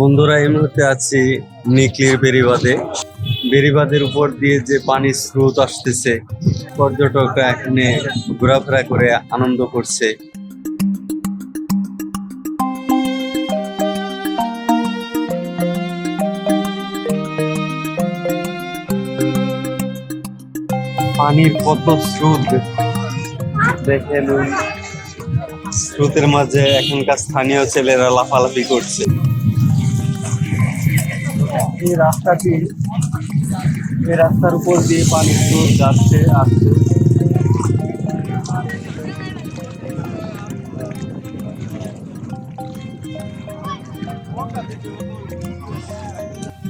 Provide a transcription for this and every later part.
বন্ধুরা, এই মুহূর্তে আছি নিকলির বেড়িবাঁধে। বেড়িবাঁধের উপর দিয়ে যে পানির স্রোত আসতেছে, পর্যটকরা এখানে ঘোরাফেরা করে আনন্দ করছে। পানির কত স্রোত দেখেন, স্রোতের মাঝে এখানকার স্থানীয় ছেলেরা লাফালাফি করছে। এই রাস্তার উপর দিয়ে পানির স্রোত যাচ্ছে আসছে।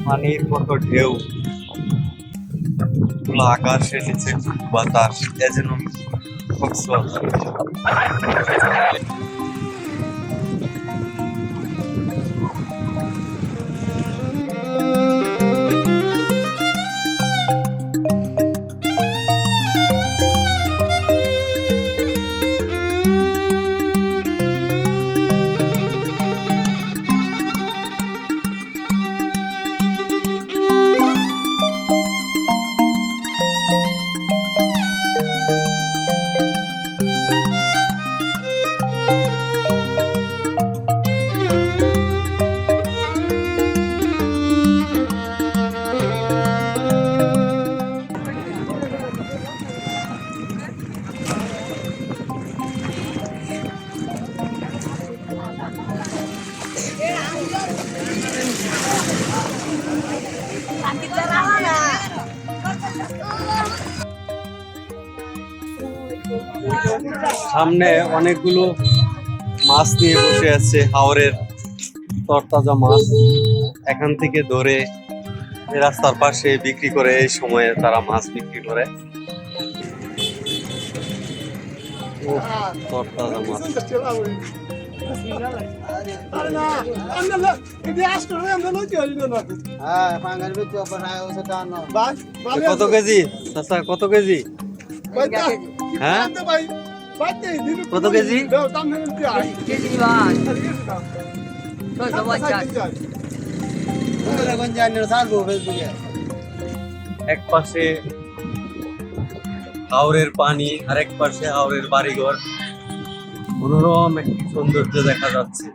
পানির কত ঢেউ, আকাশের নিচে বাতাস, এ যেন সামনে অনেকগুলো মাছ নিয়ে বসে আছে, হাওরের তরতাজা মাছ। এখান থেকে ধরে রাস্তার পাশে বিক্রি করে, এই সময়ে তারা মাছ বিক্রি করে। তরতাজা মাছ। কত কেজি চাচা, কত কেজি? হ্যাঁ, কত কেজি? এক পাশে হাওরের পানি, আরেক পাশে হাওরের বাড়িঘর। মনোরম একটি সৌন্দর্য দেখা যাচ্ছে।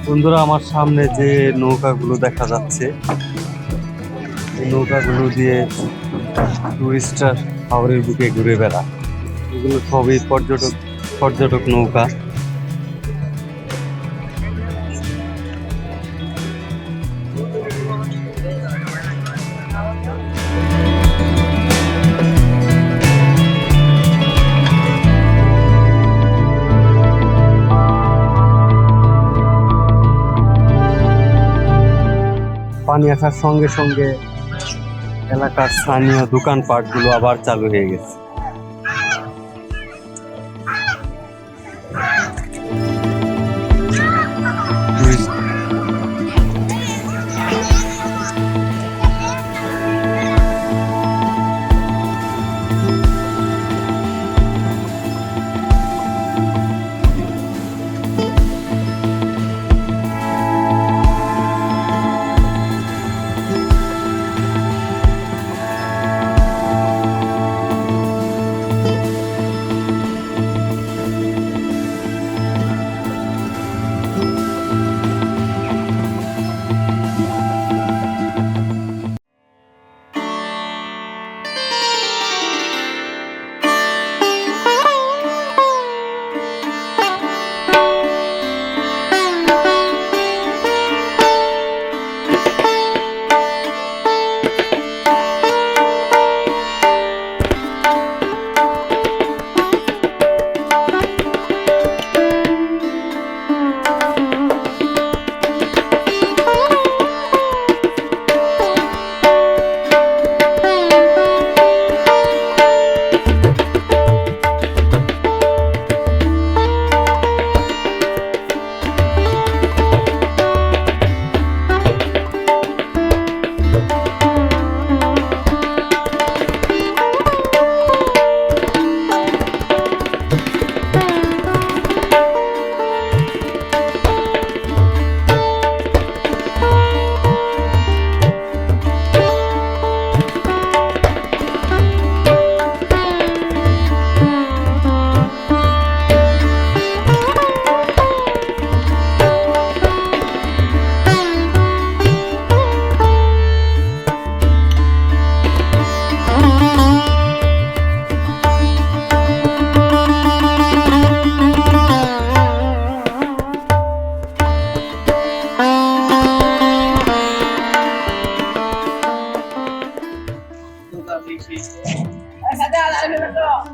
বন্ধুরা, আমার সামনে যে নৌকাগুলো দেখা যাচ্ছে, এই নৌকাগুলো দিয়ে টুরিস্টরা হাওরের বুকে ঘুরে বেড়ায়। এগুলো সবই পর্যটক নৌকা। পানি আসার সঙ্গে সঙ্গে এলাকার স্থানীয় দোকানপাটগুলো আবার চালু হয়ে গেছে।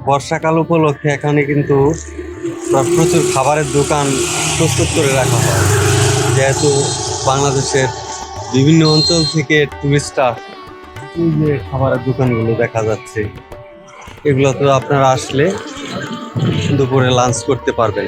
বর্ষাকাল উপলক্ষে এখানে কিন্তু প্রচুর খাবারের দোকান প্রস্তুত করে রাখা হয়, যেহেতু বাংলাদেশের বিভিন্ন অঞ্চল থেকে টুরিস্টরা, এই যে খাবারের দোকানগুলো দেখা যাচ্ছে, এগুলো তো আপনারা আসলে দুপুরে লাঞ্চ করতে পারবেন।